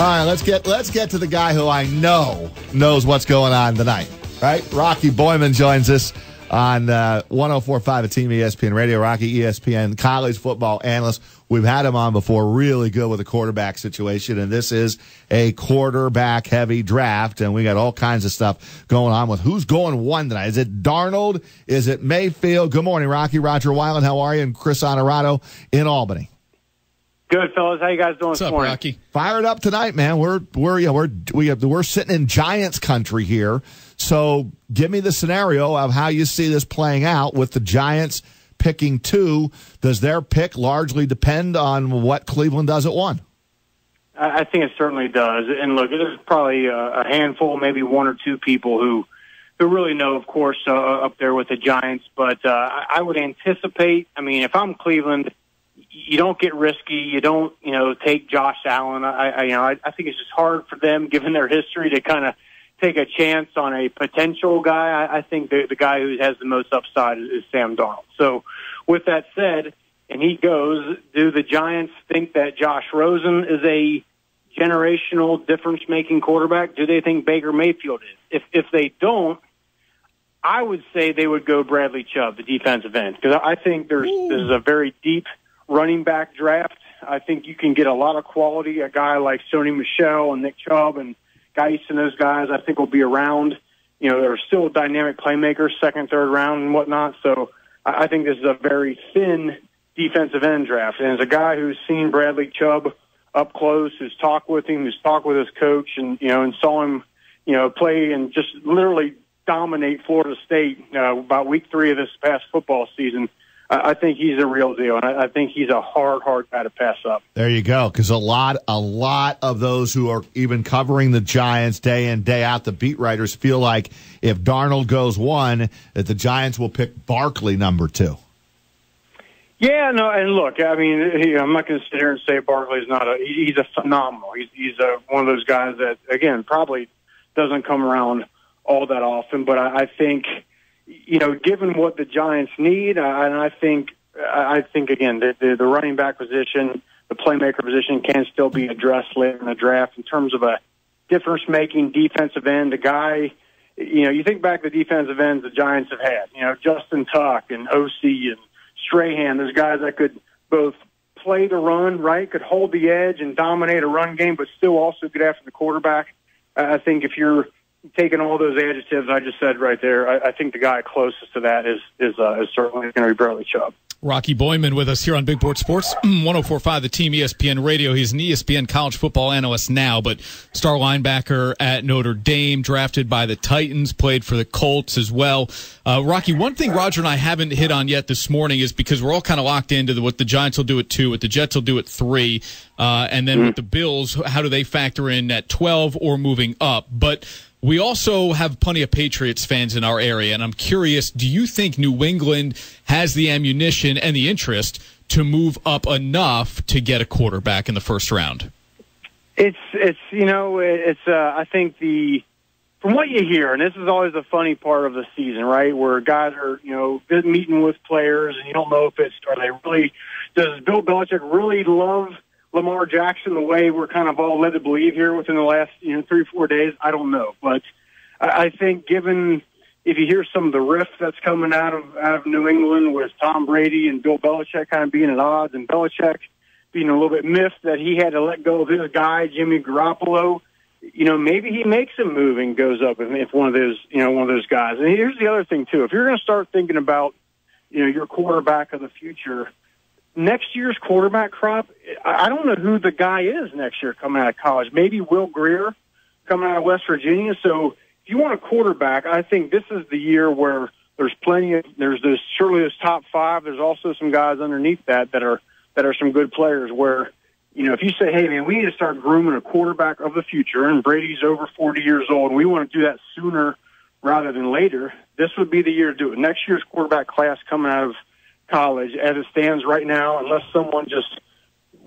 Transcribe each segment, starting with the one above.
right, let's get to the guy who I know knows what's going on tonight. Right? Rocky Boiman joins us on 104.5 at Team ESPN Radio. Rocky, ESPN college football analyst. We've had him on before, really good with the quarterback situation, and this is a quarterback-heavy draft, and we got all kinds of stuff going on with who's going one tonight. Is it Darnold? Is it Mayfield? Good morning, Rocky. Roger Weiland, how are you? And Chris Honorato in Albany. Good, fellas. How you guys doing? What's up, Rocky? Fired up tonight, man. We're sitting in Giants country here. So give me the scenario of how you see this playing out with the Giants picking 2. Does their pick largely depend on what Cleveland does at 1? I think it certainly does. And look, there's probably a handful, maybe 1 or 2 people who really know, of course, up there with the Giants. But I would anticipate. I mean, if I'm Cleveland, you don't get risky. You don't, take Josh Allen. I think it's just hard for them, given their history, to kind of take a chance on a potential guy. I think the guy who has the most upside is Sam Darnold. So with that said, and he goes, do the Giants think that Josh Rosen is a generational difference-making quarterback? Do they think Baker Mayfield is? If they don't, I would say they would go Bradley Chubb, the defensive end, because I think this is a very deep running back draft. I think you can get a lot of quality. A guy like Sony Michel and Nick Chubb and Geis and those guys, I think, will be around. They're still dynamic playmakers, second, third round and whatnot. So I think this is a very thin defensive end draft. And as a guy who's seen Bradley Chubb up close, who's talked with him, who's talked with his coach, and saw him, play and just literally dominate Florida State about week 3 of this past football season, I think he's a real deal, and I think he's a hard guy to pass up. There you go, because a lot of those who are even covering the Giants day in, day out, the beat writers feel like if Darnold goes 1, that the Giants will pick Barkley number 2. Yeah, no, and look, I mean, I'm not going to sit here and say Barkley's not he's a phenomenal. He's one of those guys that, again, probably doesn't come around all that often, but I think, given what the Giants need, and I think again, the running back position, the playmaker position can still be addressed later in the draft in terms of a difference-making defensive end. A guy, you think back to the defensive ends the Giants have had, Justin Tuck and OC and Strahan. There's guys that could both play the run, right, could hold the edge and dominate a run game, but still also get after the quarterback. I think if you're taking all those adjectives I just said right there, I think the guy closest to that is certainly going to be Bradley Chubb. Rocky Boiman with us here on Big Board Sports, 104.5 the Team ESPN Radio. He's an ESPN college football analyst now, but star linebacker at Notre Dame, drafted by the Titans, played for the Colts as well. Rocky, one thing Roger and I haven't hit on yet this morning is because we're all kind of locked into what the Giants will do at 2, what the Jets will do at 3, and then with the Bills, how do they factor in at 12 or moving up? But we also have plenty of Patriots fans in our area, and I'm curious, do you think New England has the ammunition and the interest to move up enough to get a quarterback in the first round? I think from what you hear, and this is always the funny part of the season, right, where guys are, meeting with players, and you don't know if does Bill Belichick really love Lamar Jackson the way we're kind of all led to believe here within the last 3 or 4 days? I don't know, but I think if you hear some of the riff that's coming out of New England with Tom Brady and Bill Belichick kind of being at odds, and Belichick being a little bit miffed that he had to let go of his guy Jimmy Garoppolo, maybe he makes a move and goes up if one of those guys. And here's the other thing too: if you're going to start thinking about your quarterback of the future, next year's quarterback crop, I don't know who the guy is next year coming out of college. Maybe Will Grier coming out of West Virginia. So if you want a quarterback, I think this is the year where there's surely this top 5. There's also some guys underneath that are some good players where, if you say, hey, man, we need to start grooming a quarterback of the future, and Brady's over 40 years old, and we want to do that sooner rather than later, this would be the year to do it. Next year's quarterback class coming out of college, as it stands right now, unless someone just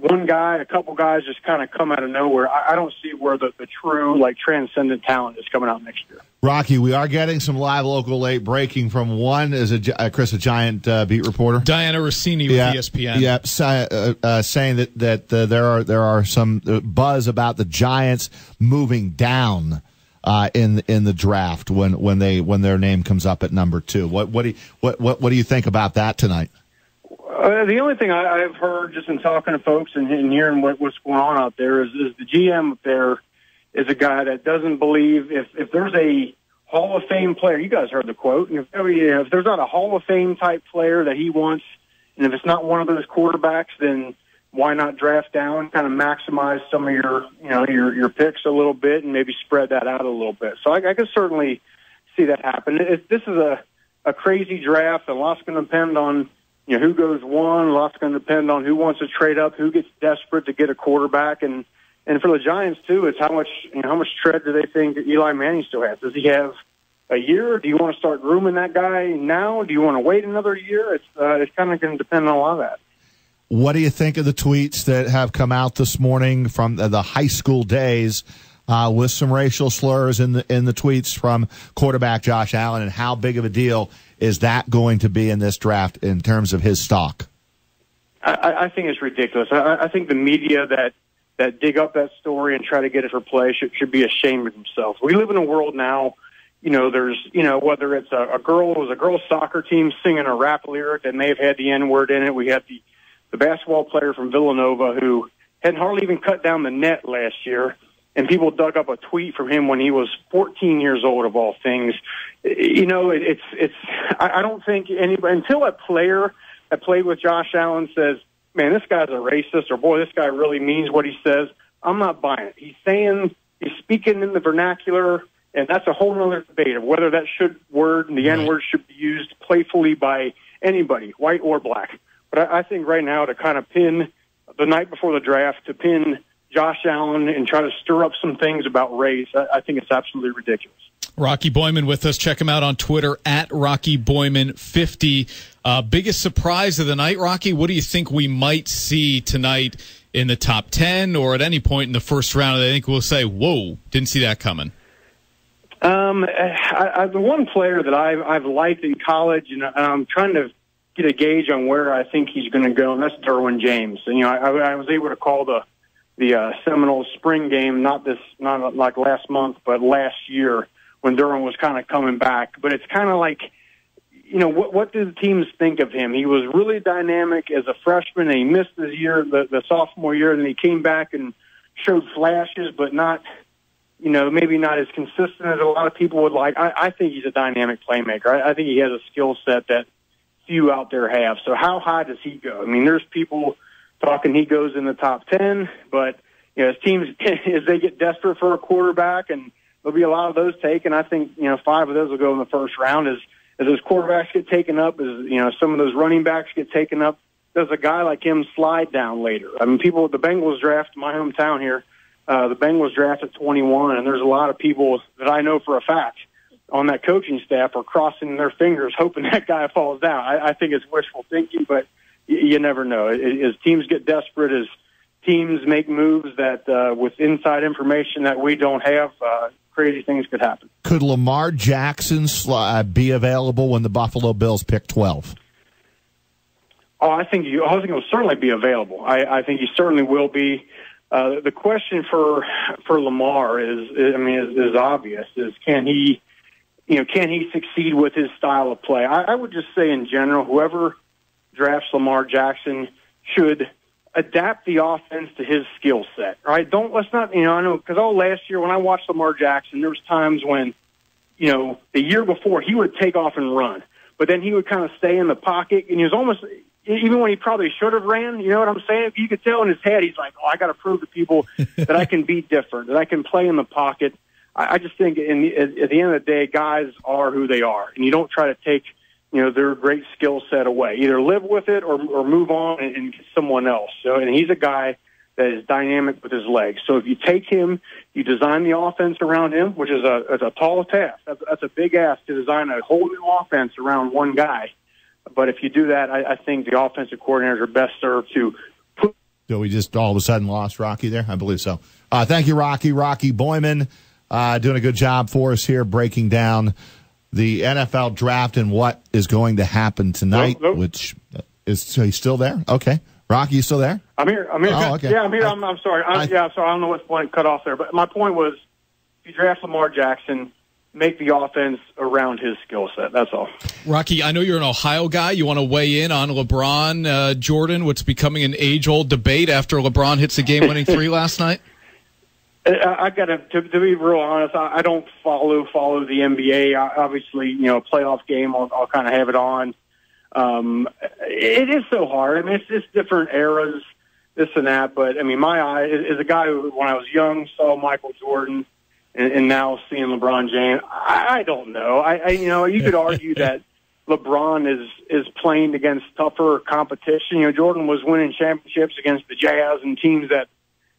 one guy, a couple guys just kind of come out of nowhere. I don't see where the true, like, transcendent talent is coming out next year. Rocky, we are getting some live local late breaking from one is Chris, a Giant beat reporter, Diana Rossini with ESPN. Yeah, saying that there are some buzz about the Giants moving down in the draft when their name comes up at number 2. What do you think about that tonight? The only thing I've heard just in talking to folks and hearing what's going on out there is the GM up there is a guy that doesn't believe if there's a Hall of Fame player, you guys heard the quote, if there's not a Hall of Fame type player that he wants, and if it's not one of those quarterbacks, then why not draft down, kind of maximize some of your picks a little bit and maybe spread that out a little bit. So I could certainly see that happen. This is a crazy draft. A lot's going to depend on who goes one. A lot's going to depend on who wants to trade up, who gets desperate to get a quarterback, and for the Giants too, it's how much tread do they think that Eli Manning still has? Does he have a year? Do you want to start grooming that guy now? Do you want to wait another year? It's kind of going to depend on a lot of that. What do you think of the tweets that have come out this morning from the high school days with some racial slurs in the tweets from quarterback Josh Allen, and how big of a deal is that going to be in this draft in terms of his stock? I think it's ridiculous. I think the media that dig up that story and try to get it for play should be ashamed of themselves. We live in a world now, there's, whether it's a girls' soccer team singing a rap lyric that may have had the N-word in it. We had the basketball player from Villanova who hadn't hardly even cut down the net last year, and people dug up a tweet from him when he was 14 years old, of all things. I don't think anybody, until a player that played with Josh Allen says, man, this guy's a racist, or boy, this guy really means what he says, I'm not buying it. He's speaking in the vernacular, and that's a whole other debate of whether that the N-word should be used playfully by anybody, white or black. But I think right now to kind of pin the night before the draft, to pin Josh Allen and try to stir up some things about race, I think it's absolutely ridiculous. Rocky Boiman with us. Check him out on Twitter at RockyBoiman50. Biggest surprise of the night, Rocky? What do you think we might see tonight in the top 10 or at any point in the first round? I think we'll say, whoa, didn't see that coming. The one player that I've liked in college, and I'm trying to get a gauge on where I think he's going to go, and that's Darwin James. And, I was able to call the Seminoles spring game, not like last month, but last year when Darwin was kind of coming back. But it's kind of like, what do the teams think of him? He was really dynamic as a freshman, and he missed his year, the sophomore year, and then he came back and showed flashes, but not, maybe not as consistent as a lot of people would like. I think he's a dynamic playmaker. I think he has a skill set that few out there have. So how high does he go? I mean, there's people talking he goes in the top 10, but as teams, as they get desperate for a quarterback, and there'll be a lot of those taken, I think 5 of those will go in the first round. As those quarterbacks get taken up, as some of those running backs get taken up, does a guy like him slide down later? I mean, people at the Bengals draft, my hometown here, the Bengals draft at 21, and there's a lot of people that I know for a fact on that coaching staff are crossing their fingers hoping that guy falls down. I think it's wishful thinking, but you never know. As teams get desperate, as teams make moves that with inside information that we don't have, crazy things could happen. Could Lamar Jackson be available when the Buffalo Bills pick 12? I think he'll certainly be available. I think he certainly will be. The question for Lamar is obvious: can he succeed with his style of play? I would just say in general, whoever drafts Lamar Jackson should adapt the offense to his skill set, right? Let's not, I know, because last year when I watched Lamar Jackson, there was times when, the year before he would take off and run, but then he would kind of stay in the pocket, and he was almost, even when he probably should have ran, you know what I'm saying? You could tell in his head, he's like, I got to prove to people that I can be different, that I can play in the pocket. I just think at the end of the day, guys are who they are, and you don't try to take their great skill set away. Either live with it or move on and get someone else. So, and he's a guy that is dynamic with his legs. So if you take him, you design the offense around him, which is a tall task. That's a big ask to design a whole new offense around one guy. But if you do that, I think the offensive coordinators are best served to put So we just all of a sudden lost Rocky there? I believe so. Thank you, Rocky. Rocky Boiman doing a good job for us here, breaking down the NFL draft and what is going to happen tonight, which is so he's still there? Okay. Rocky, you still there? I'm here. Oh, okay. Yeah, I'm here. I'm sorry. I'm sorry. I don't know what point cut off there. But my point was, if you draft Lamar Jackson, make the offense around his skill set. That's all. Rocky, I know you're an Ohio guy. You want to weigh in on LeBron, Jordan, what's becoming an age-old debate after LeBron hits a game-winning three last night? I got to be real honest. I don't follow the NBA. Obviously, playoff game, I'll kind of have it on. It is so hard. I mean, it's just different eras, this and that. But I mean, my eye is a guy who, when I was young, saw Michael Jordan, and now seeing LeBron James. I don't know. You could argue that LeBron is playing against tougher competition. Jordan was winning championships against the Jazz and teams that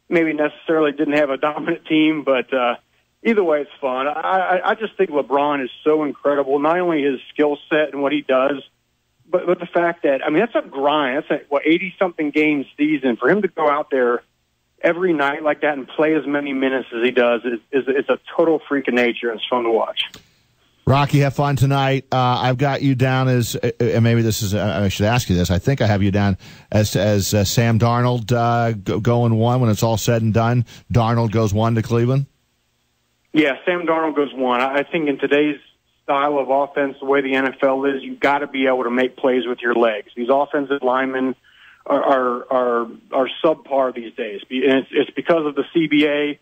maybe necessarily didn't have a dominant team, but either way, it's fun. I just think LeBron is so incredible, not only his skill set and what he does, but the fact that, I mean, that's a grind. That's a 80-something game season. For him to go out there every night like that and play as many minutes as he does is a total freak of nature, and it's fun to watch. Rocky, have fun tonight. I've got you down as, and maybe this is, I should ask you this. I think I have you down as Sam Darnold going one when it's all said and done. Darnold goes one to Cleveland? Yeah, Sam Darnold goes one. I think in today's style of offense, the way the NFL is, you've got to be able to make plays with your legs. These offensive linemen are subpar these days. And it's because of the CBA.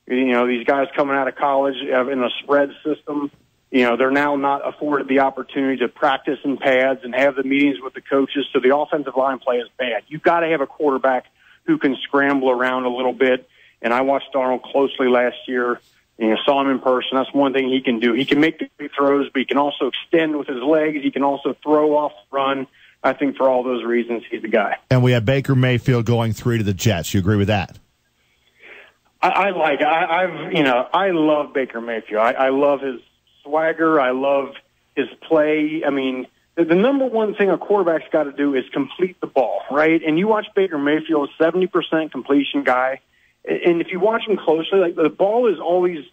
These guys coming out of college in a spread system. They're now not afforded the opportunity to practice in pads and have the meetings with the coaches, so the offensive line play is bad. You've got to have a quarterback who can scramble around a little bit, and I watched Darnold closely last year. Saw him in person. That's one thing he can do. He can make the big throws, but he can also extend with his legs. He can also throw off the run. I think for all those reasons, he's the guy. And we have Baker Mayfield going 3 to the Jets. You agree with that? I love Baker Mayfield. I love his swagger. I love his play. I mean, the number one thing a quarterback's got to do is complete the ball, right? And you watch Baker Mayfield, 70% completion guy. And if you watch him closely, like, the ball is always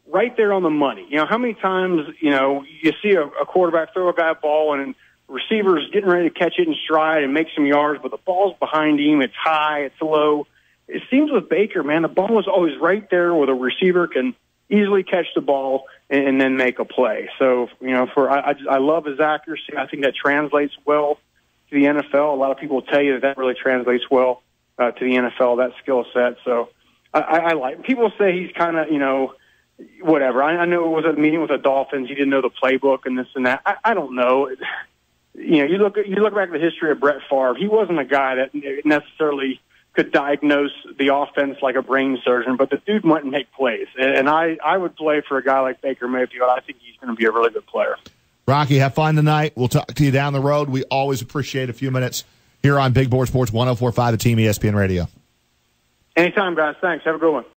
right there on the money. How many times, you see a quarterback throw a guy a ball and receiver's getting ready to catch it in stride and make some yards, but the ball's behind him. It's high, it's low. It seems with Baker, man, the ball is always right there where the receiver can easily catch the ball and then make a play. So, I love his accuracy. I think that translates well to the NFL. A lot of people tell you that really translates well to the NFL, that skill set. So I like, people say he's kind of, whatever. I know it was a meeting with the Dolphins. He didn't know the playbook and this and that. I don't know. You look back at the history of Brett Favre. He wasn't a guy that necessarily could diagnose the offense like a brain surgeon, but the dude went and make plays. And I would play for a guy like Baker Mayfield. I think he's going to be a really good player. Rocky, have fun tonight. We'll talk to you down the road. We always appreciate a few minutes here on Big Board Sports 104.5, the Team ESPN Radio. Anytime, guys. Thanks. Have a good one.